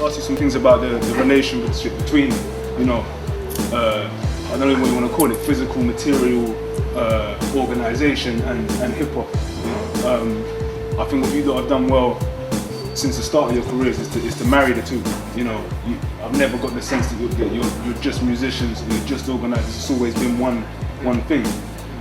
ask you some things about the relationship between, you know, I don't know what you want to call it, physical, material, organisation and hip hop. You know, I think what you lot have done well since the start of your careers is to marry the two. You know, I've never got the sense that you're just musicians, you're just organisers. It's always been one thing.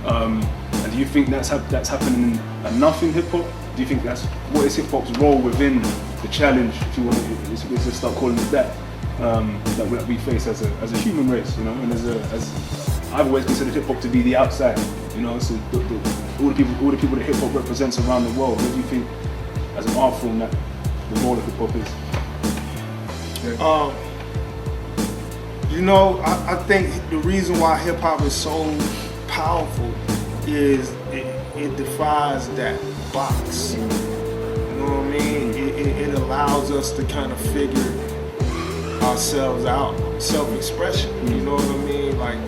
And do you think that's happening enough in hip hop? Do you think what is hip hop's role within the challenge, if you want to start calling it that, that we face as a human race, you know? And as I've always considered hip hop to be the outside, you know. So all the people that hip hop represents around the world. What do you think, as an art form, that the role of hip hop is? You know, I think the reason why hip hop is so powerful is it defies that box. You know what I mean? It allows us to kind of figure ourselves out, self-expression. You know what I mean? Like,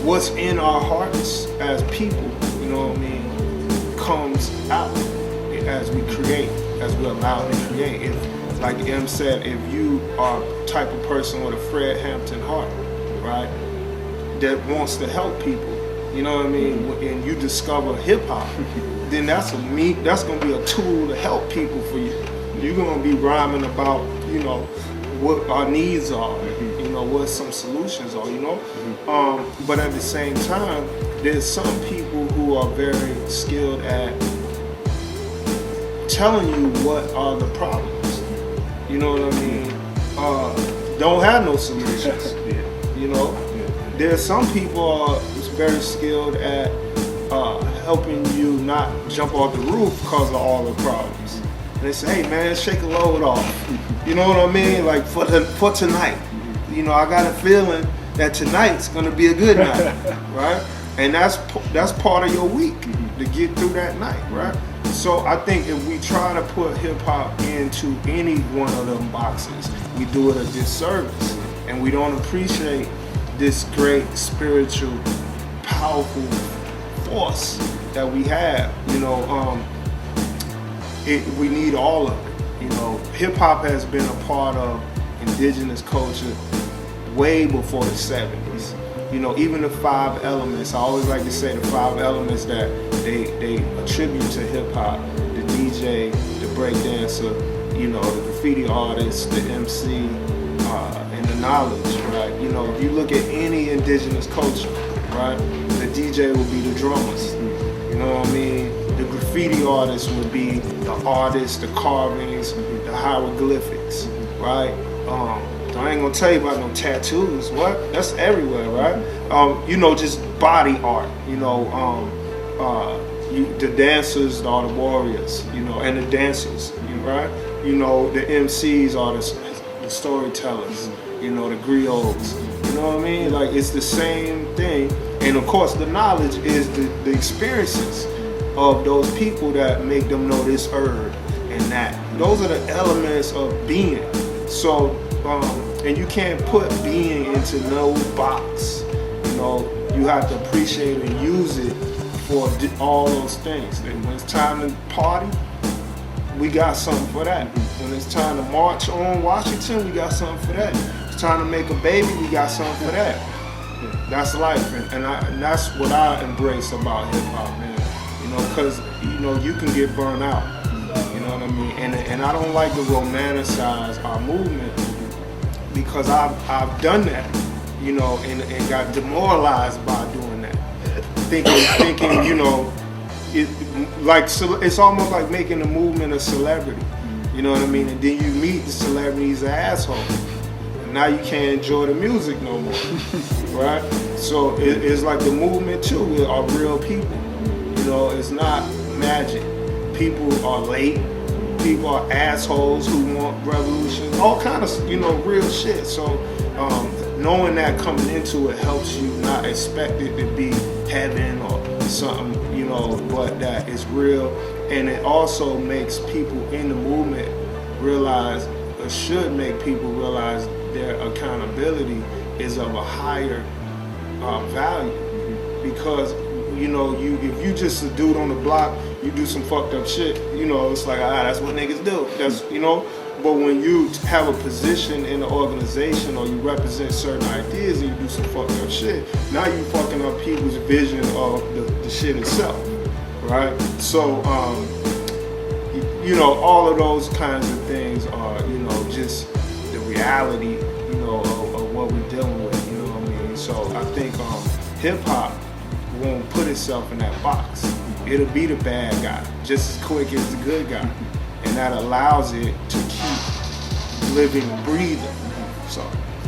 what's in our hearts as people, you know what I mean, comes out as we create, as we allow it to create. If, like M said, if you are the type of person with a Fred Hampton heart, right, that wants to help people, you know what I mean, and you discover hip hop, then that's gonna be a tool to help people for you. You're gonna be rhyming about, you know, what our needs are, you know, what some solutions are, you know. But at the same time, there's some people who are very skilled at telling you what are the problems. You know what I mean? Don't have no solutions. You know, there's some people who's very skilled at helping you not jump off the roof because of all the problems. And they say, hey man, shake a load off. You know what I mean? Like for tonight. You know, I got a feeling that tonight's gonna be a good night, right? And that's part of your week to get through that night, right? So I think if we try to put hip hop into any one of them boxes, we do it a disservice, and we don't appreciate this great spiritual, powerful force that we have. You know, we need all of it. You know, hip hop has been a part of indigenous culture way before the 70s. You know, even the 5 elements, I always like to say the 5 elements that they attribute to hip hop: the DJ, the breakdancer, you know, the graffiti artist, the MC, and the knowledge, right? You know, if you look at any indigenous culture, right, the DJ will be the drummers. You know what I mean? The graffiti artist would be the artists, the carvings, the hieroglyphics, right? I ain't gonna tell you about no tattoos. What? That's everywhere, right? You know, just body art. You know, the dancers are the warriors. You know, and the dancers, right? You know, the MCs are the storytellers. You know, the griots. You know what I mean? Like, it's the same thing. And of course, the knowledge is the experiences of those people that make them know this herb and that. Those are the elements of being. So, and you can't put being into no box. You know, you have to appreciate and use it for all those things. And when it's time to party, we got something for that. When it's time to march on Washington, we got something for that. It's time to make a baby, we got something for that. That's life, and that's what I embrace about hip hop, man. You know, because you know you can get burned out. You know what I mean? And I don't like to romanticize our movement, because I've done that, you know, and got demoralized by doing that. Thinking, you know, it's almost like making a movement a celebrity. You know what I mean? And then you meet the celebrity's asshole. And now you can't enjoy the music no more, right? So it's like the movement too are real people. You know, it's not magic. People are late. People are assholes who want revolution. All kind of, you know, real shit. So knowing that coming into it helps you not expect it to be heaven or something, you know, but that is real. And it also makes people in the movement realize, or should make people realize, their accountability is of a higher value. Because, you know, if you just a dude on the block, you do some fucked up shit, you know, it's like, that's what niggas do. That's, you know, But when you have a position in the organization or you represent certain ideas and you do some fucked up shit, now you fucking up people's vision of the shit itself, right? So, you know, all of those kinds of things are, you know, just the reality, you know, of what we're dealing with, you know what I mean? So I think hip hop won't put itself in that box. It'll be the bad guy just as quick as the good guy. And that allows it to keep living and breathing. So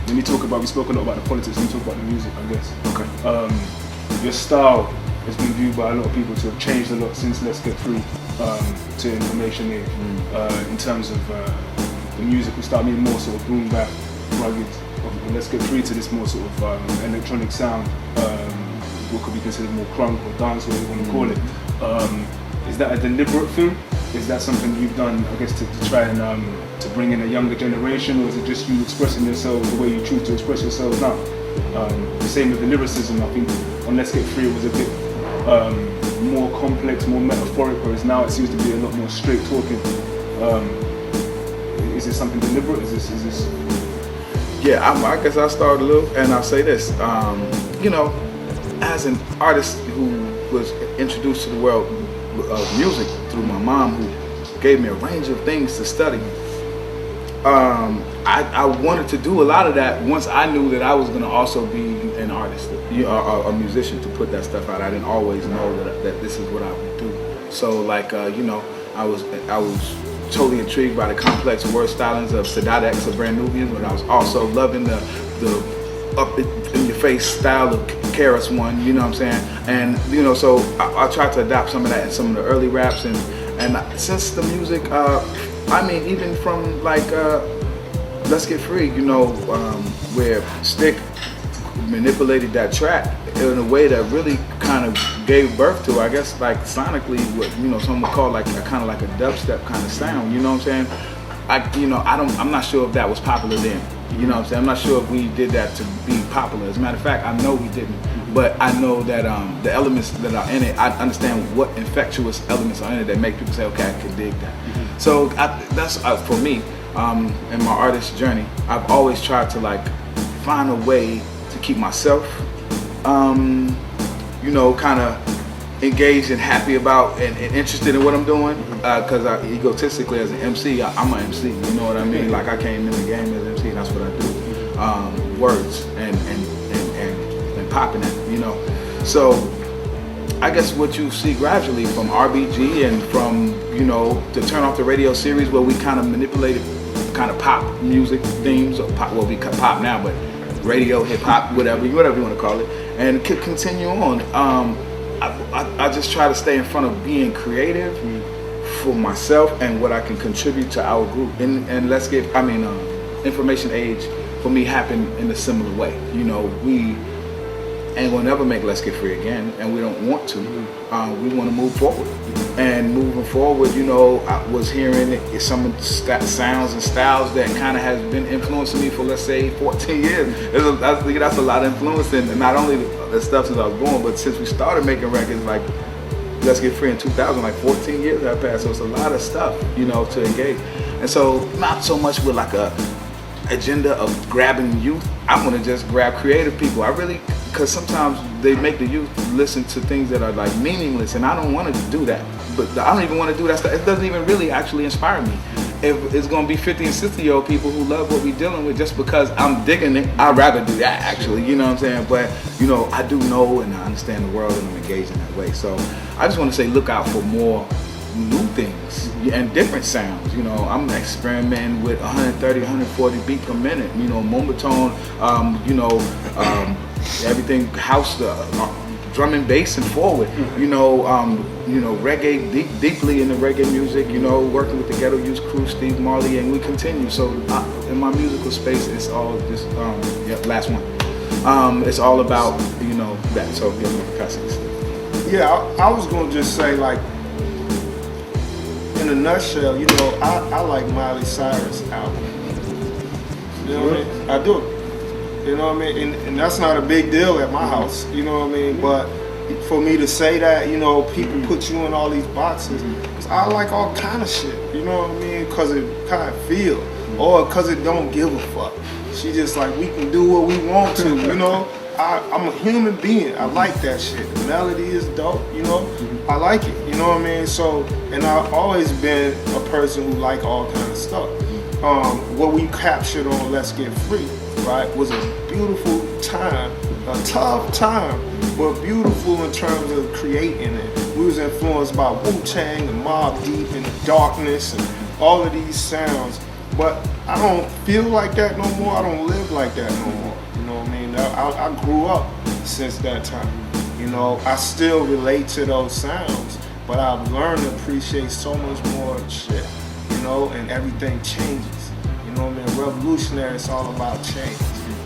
let me talk about, we spoke a lot about the politics, let me talk about the music, I guess. okay. Your style has been viewed by a lot of people to have changed a lot since Let's Get Free to Information Age. In terms of the musical style being more sort of boom bap, rugged, of Let's Get Free to this more sort of electronic sound, what could be considered more crunk or dance, whatever you want to call it. Is that a deliberate thing? Is that something you've done, I guess, to try and to bring in a younger generation, or is it just you expressing yourself the way you choose to express yourself now? The same with the lyricism. I think on Let's Get Free it was a bit more complex, more metaphoric, whereas now it seems to be a lot more straight talking. Is this something deliberate? Is this? Yeah, I guess I'll start a little, and I'll say this. You know, as an artist who was introduced to the world of music through my mom, who gave me a range of things to study, I wanted to do a lot of that once I knew that I was going to also be an artist, a musician, to put that stuff out. I didn't always know that this is what I would do. So like, you know, I was totally intrigued by the complex word stylings of Sadat X or Brand Nubian, but I was also loving the up in your face style of Karis One, you know what I'm saying? And you know, so I tried to adopt some of that in some of the early raps, and since the music, I mean, even from like Let's Get Free, you know, where STIC manipulated that track in a way that really kind of gave birth to, I guess, like sonically, what, you know, some would call like a kind of like a dubstep kind of sound, you know what I'm saying? I'm not sure if that was popular then. You know what I'm saying? I'm not sure if we did that to be popular. As a matter of fact, I know we didn't. But I know that the elements that are in it, I understand what infectious elements are in it that make people say, okay, I can dig that. So that's for me, in my artist journey, I've always tried to like find a way to keep myself, you know, kind of engaged and happy about and interested in what I'm doing, because egotistically as an MC, I'm an MC, you know what I mean? Like I came in the game as an MC, and that's what I do. Words and popping it, you know. So I guess what you see gradually from RBG and from, you know, to Turn Off the Radio series, where we kind of manipulated kind of pop music themes, or pop, well, we pop now, but radio, hip hop, whatever you want to call it, and could continue on. I just try to stay in front of being creative for myself and what I can contribute to our group. And Let's Get, Information Age for me happened in a similar way. You know, we ain't gonna never make Let's Get Free again, and we don't want to. We want to move forward. And moving forward, you know, I was hearing some of the sounds and styles that kind of has been influencing me for, let's say, 14 years. That's a lot of influence, and not only the stuff since I was born, but since we started making records, like Let's Get Free in 2000, like 14 years have passed, so it's a lot of stuff, you know, to engage. And so, not so much with like a agenda of grabbing youth. I want to just grab creative people. I really, because sometimes they make the youth listen to things that are like meaningless, and I don't want to do that. But I don't even want to do that stuff. It doesn't even really actually inspire me. If it's going to be 50 and 60-year-old people who love what we're dealing with just because I'm digging it, I'd rather do that actually, you know what I'm saying? But, you know, I do know and I understand the world and I'm engaged in that way. So I just want to say look out for more new things and different sounds. You know, I'm experimenting with 130, 140 beat per minute, you know, mombotone, you know, everything house, drum and bass and forward, you know, reggae, deeply into reggae music, you know, working with the Ghetto Youth Crew, Steve Marley, and we continue. So in my musical space, it's all just, last one. It's all about, you know, that. So yeah, I was gonna just say, like, in a nutshell, you know, I like Miley Cyrus album. You know what I mean? I do. You know what I mean? And that's not a big deal at my house, you know what I mean? But for me to say that, you know, people put you in all these boxes. 'Cause I like all kind of shit, you know what I mean? Cause it kind of feel, or cause it don't give a fuck. She just like, we can do what we want to, you know? I'm a human being. I like that shit. The melody is dope, you know? I like it, you know what I mean? So, and I've always been a person who like all kind of stuff. What we captured on Let's Get Free, right, was a beautiful time, a tough time, but beautiful in terms of creating it. We was influenced by Wu-Tang and Mobb Deep and Darkness and all of these sounds, but I don't feel like that no more. I don't live like that no more. You know what I mean? I grew up since that time. You know, I still relate to those sounds, but I've learned to appreciate so much more shit, you know, and everything changes. You know what I mean? Revolutionary, it's all about change.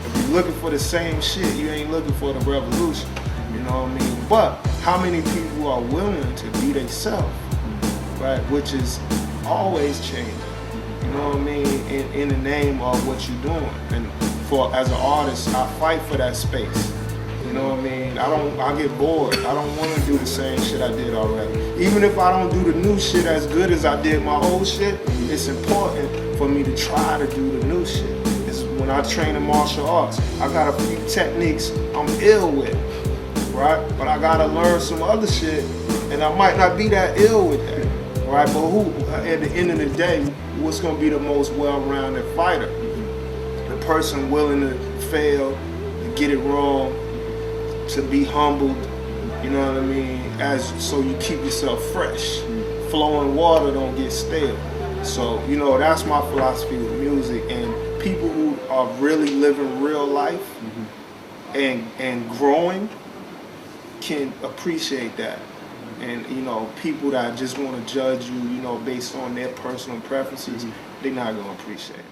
If you're looking for the same shit, you ain't looking for the revolution. You know what I mean? But how many people are willing to be themselves, right? Which is always changing. You know what I mean? In the name of what you're doing. And as an artist, I fight for that space. You know what I mean? I get bored. I don't want to do the same shit I did already. Even if I don't do the new shit as good as I did my old shit, it's important for me to try to do the new shit. It's when I train in martial arts, I got a few techniques I'm ill with, right? But I gotta learn some other shit, and I might not be that ill with that, right? But who, at the end of the day, what's gonna be the most well-rounded fighter? The person willing to fail, to get it wrong, to be humbled, you know what I mean? So you keep yourself fresh. Flowing water don't get stale. So, you know, that's my philosophy with music, and people who are really living real life and growing can appreciate that. And, you know, people that just want to judge you, you know, based on their personal preferences, they're not going to appreciate it.